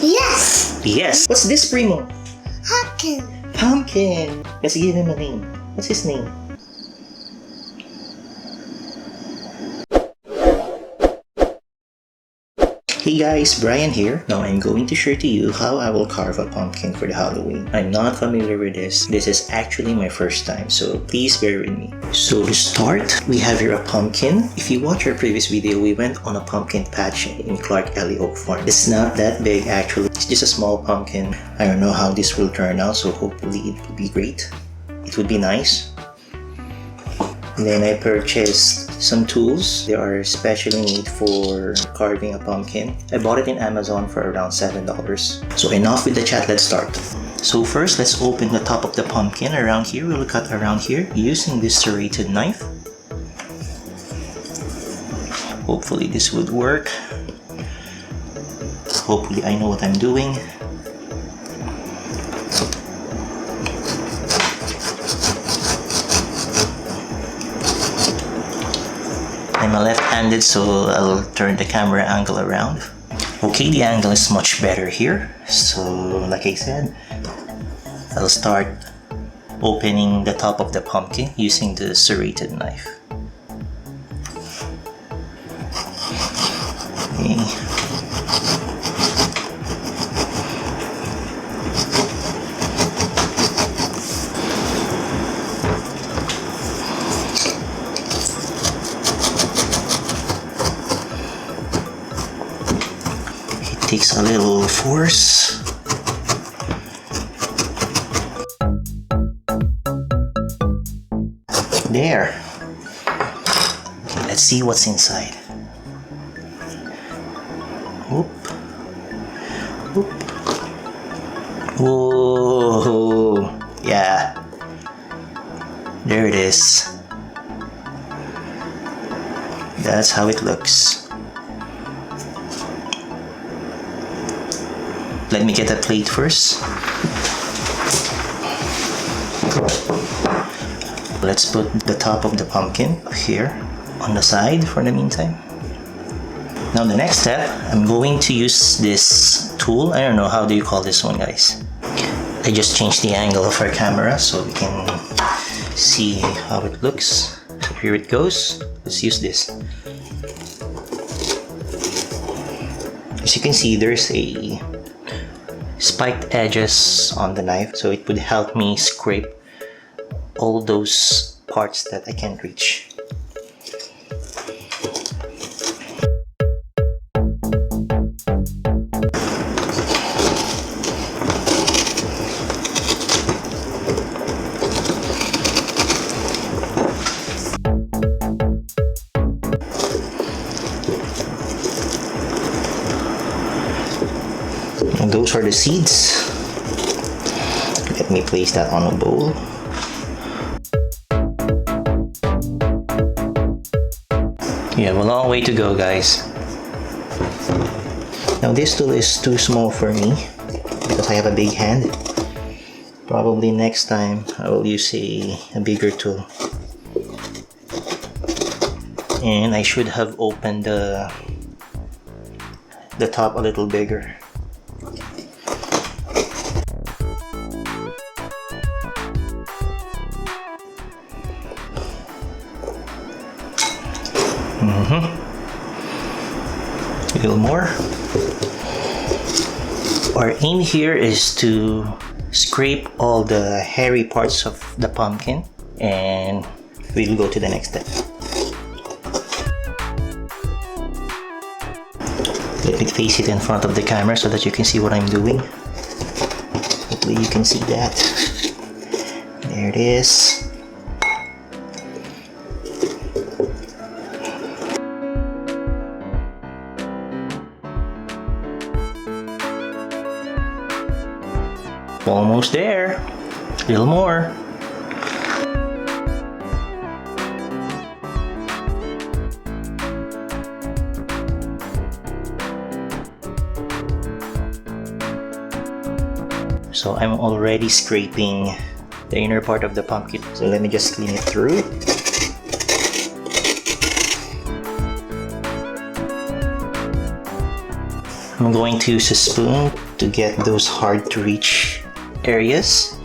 Yes. Yes. What's this, Primo? Pumpkin. Pumpkin. Let's give him a name. What's his name? Hey guys, Brian here. Now I'm going to share to you how I will carve a pumpkin for the Halloween. I'm not familiar with this. This is actually my first time, so please bear with me. So to start, we have here a pumpkin. If you watch our previous video, we went on a pumpkin patch in Clark Elioak farm. It's not that big actually. It's just a small pumpkin. I don't know how this will turn out, so hopefully it will be great. It would be nice. And then I purchased some tools. They are specially made for carving a pumpkin. I bought it in Amazon for around $7. So enough with the chat, let's start. So first, let's open the top of the pumpkin. Around here, we'll cut around here using this serrated knife. Hopefully this would work. Hopefully I know what I'm doing. I'm a left-handed, so I'll turn the camera angle around. Okay, the angle is much better here. So, like I said, I'll start opening the top of the pumpkin using the serrated knife. Okay. Takes a little force. There. Okay, let's see what's inside. Whoop. Whoop. Whoa. Yeah. There it is. That's how it looks. Let me get a plate first. Let's put the top of the pumpkin here on the side for the meantime. Now the next step, I'm going to use this tool. I don't know, how do you call this one, guys? I just changed the angle of our camera so we can see how it looks. So here it goes. Let's use this. As you can see, there's a spiked edges on the knife, so it would help me scrape all those parts that I can't reach. And those are the seeds. Let me place that on a bowl. You have a long way to go, guys. Now this tool is too small for me because I have a big hand. Probably next time I will use a bigger tool. And I should have opened the top a little bigger. A little more. Our aim here is to scrape all the hairy parts of the pumpkin, and we'll go to the next step. Let me face it in front of the camera so that you can see what I'm doing. Hopefully you can see that. There it is. Almost there. A little more. So I'm already scraping the inner part of the pumpkin. So let me just clean it through. I'm going to use a spoon to get those hard to reach areas.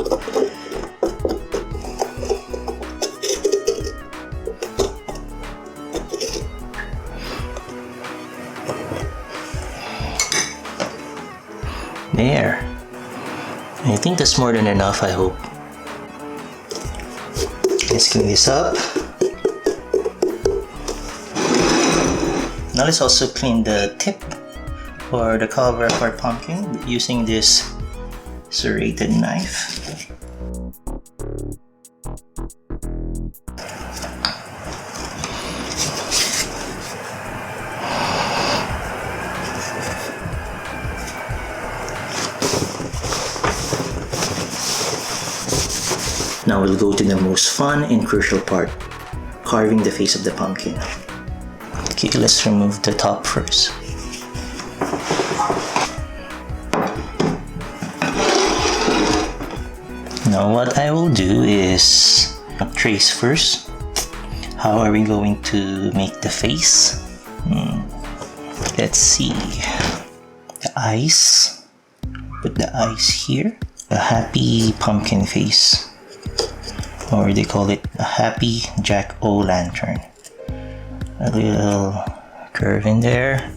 There. I think that's more than enough, I hope. Let's clean this up. Now let's also clean the tip or the cover of our pumpkin using this serrated knife. Now we'll go to the most fun and crucial part, carving the face of the pumpkin. Okay, let's remove the top first. Now what I will do is trace first. How are we going to make the face? Let's see. The eyes. Put the eyes here. A happy pumpkin face. Or they call it a happy jack-o'-lantern. A little curve in there.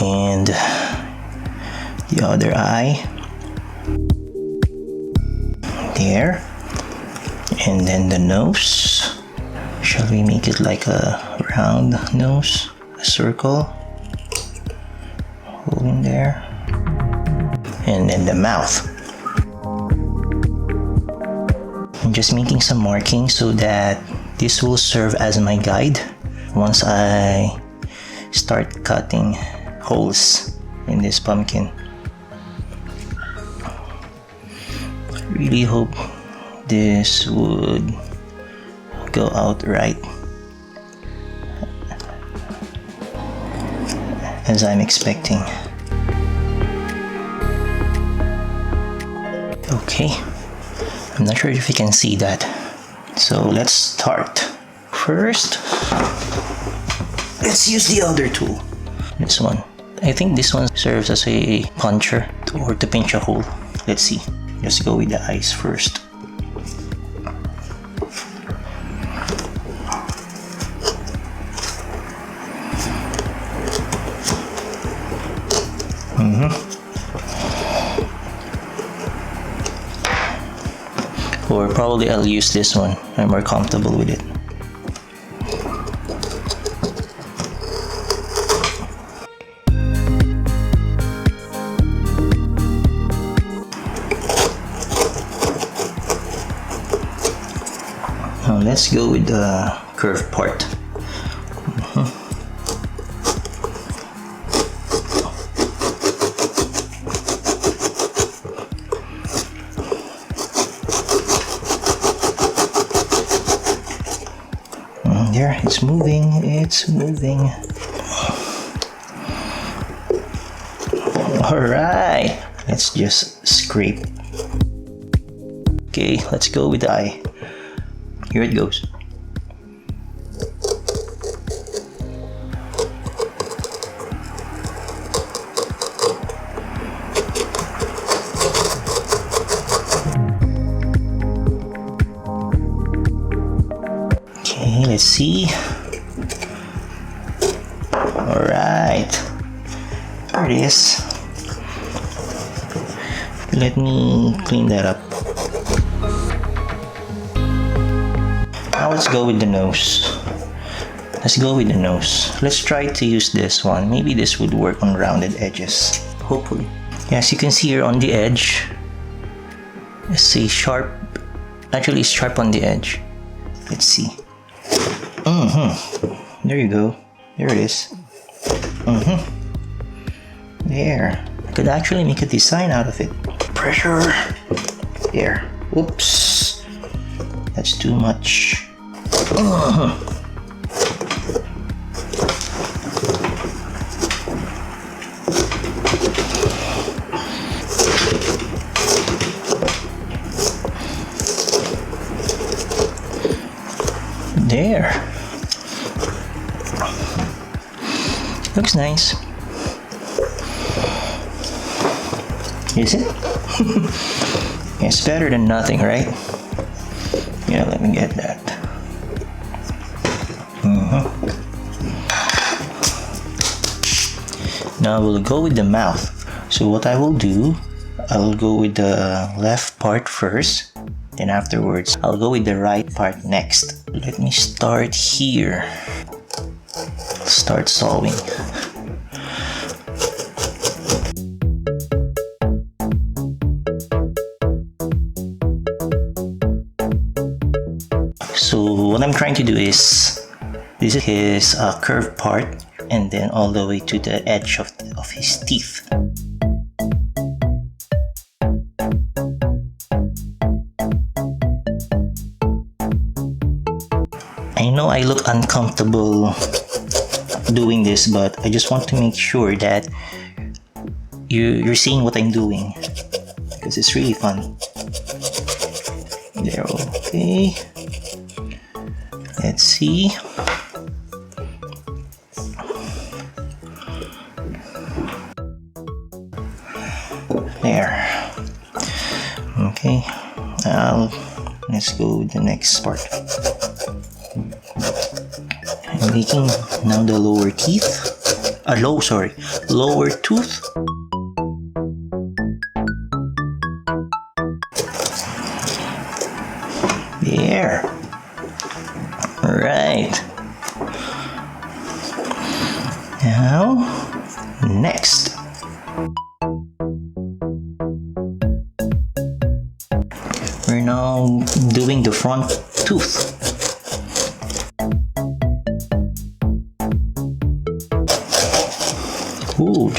And the other eye. There. And then the nose. Shall we make it like a round nose? A circle. Hole in there. And then the mouth. I'm just making some markings so that this will serve as my guide once I start cutting holes in this pumpkin. I really hope this would go out right as I'm expecting. Okay. I'm not sure if you can see that. So let's start. First, let's use the other tool. This one. I think this one serves as a puncher or to pinch a hole. Let's see. Let's go with the eyes first. Or probably I'll use this one. I'm more comfortable with it. Now let's go with the curved part. There, it's moving, it's moving. Alright, let's just scrape. Okay, let's go with the eye. Here it goes. Let's see. Alright. There it is. Let me clean that up. Now let's go with the nose. Let's go with the nose. Let's try to use this one. Maybe this would work on rounded edges. Hopefully. As you can see here on the edge, let's see, sharp. Actually, it's sharp on the edge. Let's see. There you go. There it is. There. I could actually make a design out of it. Pressure. There. Oops. That's too much. There. Looks nice. Is it? It's better than nothing, right? Yeah, let me get that. Now we'll go with the mouth. So what I will do, I will go with the left part first, then afterwards I'll go with the right part next. Let me start here. Start solving. So what I'm trying to do is, this is his curved part, and then all the way to the edge of his teeth. I know I look uncomfortable doing this, but I just want to make sure that you're seeing what I'm doing, because it's really fun. There, okay. Let's see. There. Okay. Now let's go with the next part. I'm making now the lower teeth. Lower tooth. There. Right. Now, next. We're now doing the front tooth. Ooh.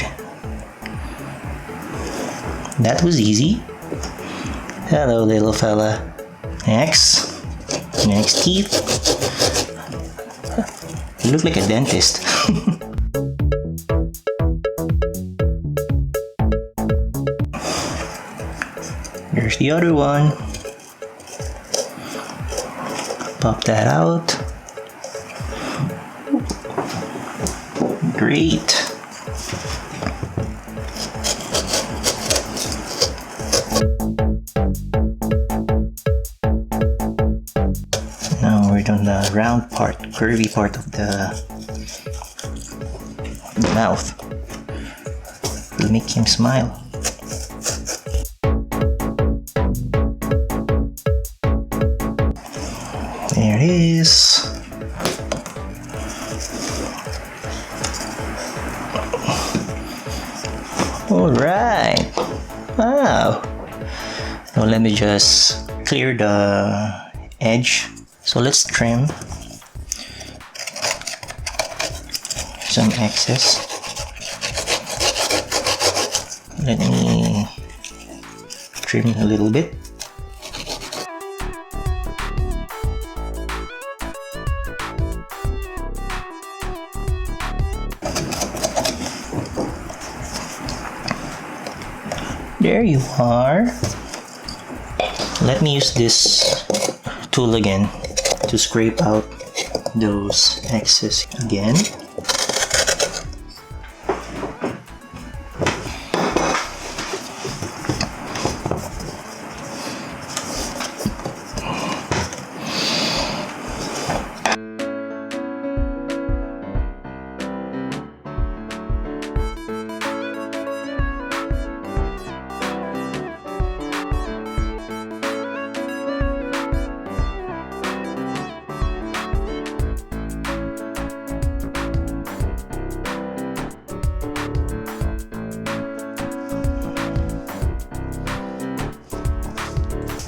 That was easy. Hello, little fella. Next teeth. You look like a dentist. Here's the other one. Pop that out. Great. Now we're on the round part, curvy part of the mouth. It'll make him smile. There it is. Alright. Wow. Now let me just clear the edge. So let's trim some excess. Let me trim a little bit. There you are. Let me use this tool again to scrape out those excess again.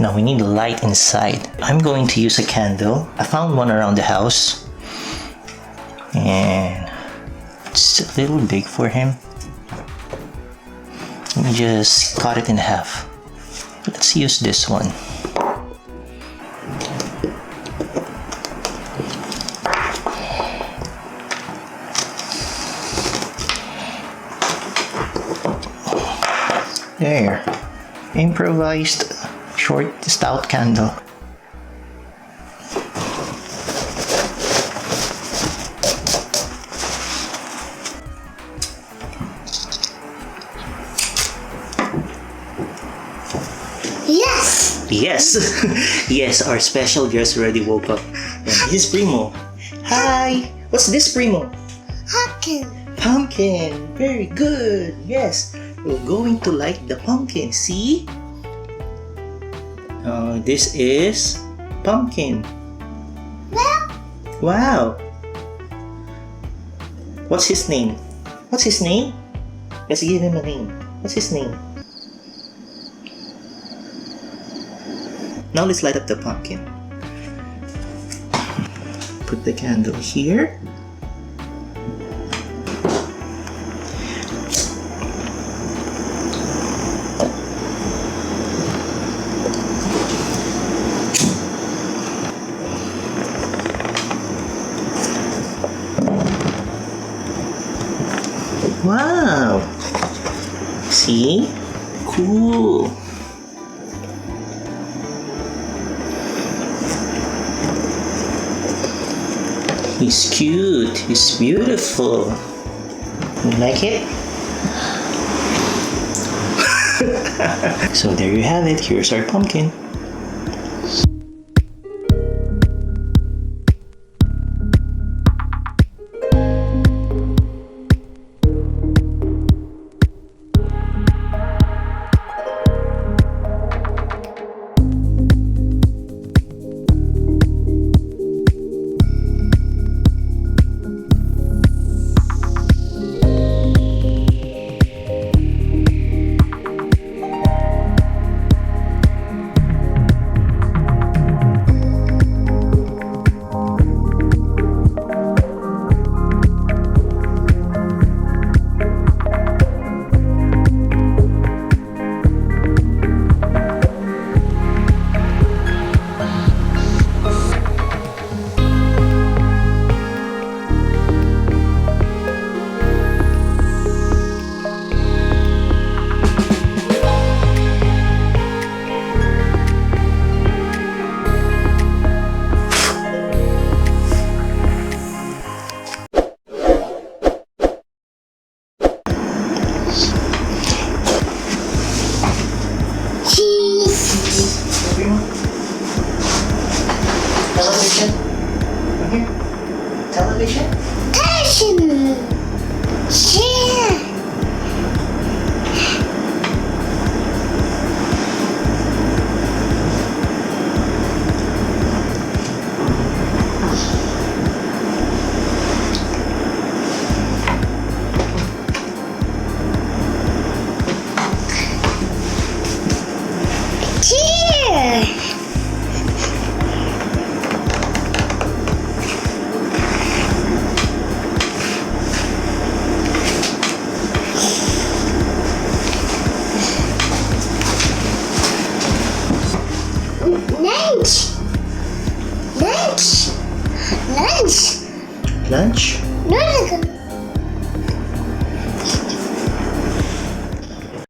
Now we need a light inside. I'm going to use a candle. I found one around the house and it's a little big for him. Let me just cut it in half. Let's use this one. There. Improvised short stout candle. Yes! Yes, our special guest already woke up. And this is Primo. Hi! What's this, Primo? Pumpkin. Pumpkin! Very good! Yes! We're going to light the pumpkin. See? This is pumpkin. Well, Wow! What's his name? What's his name? Let's give him a name. What's his name? Now let's light up the pumpkin. Put the candle here. Wow! See? Cool! He's cute. He's beautiful. You like it? So there you have it. Here's our pumpkin. Television. Here. Television. passion. Share. Cheer. Lunch. Lunch. Lunch. Lunch. Lunch.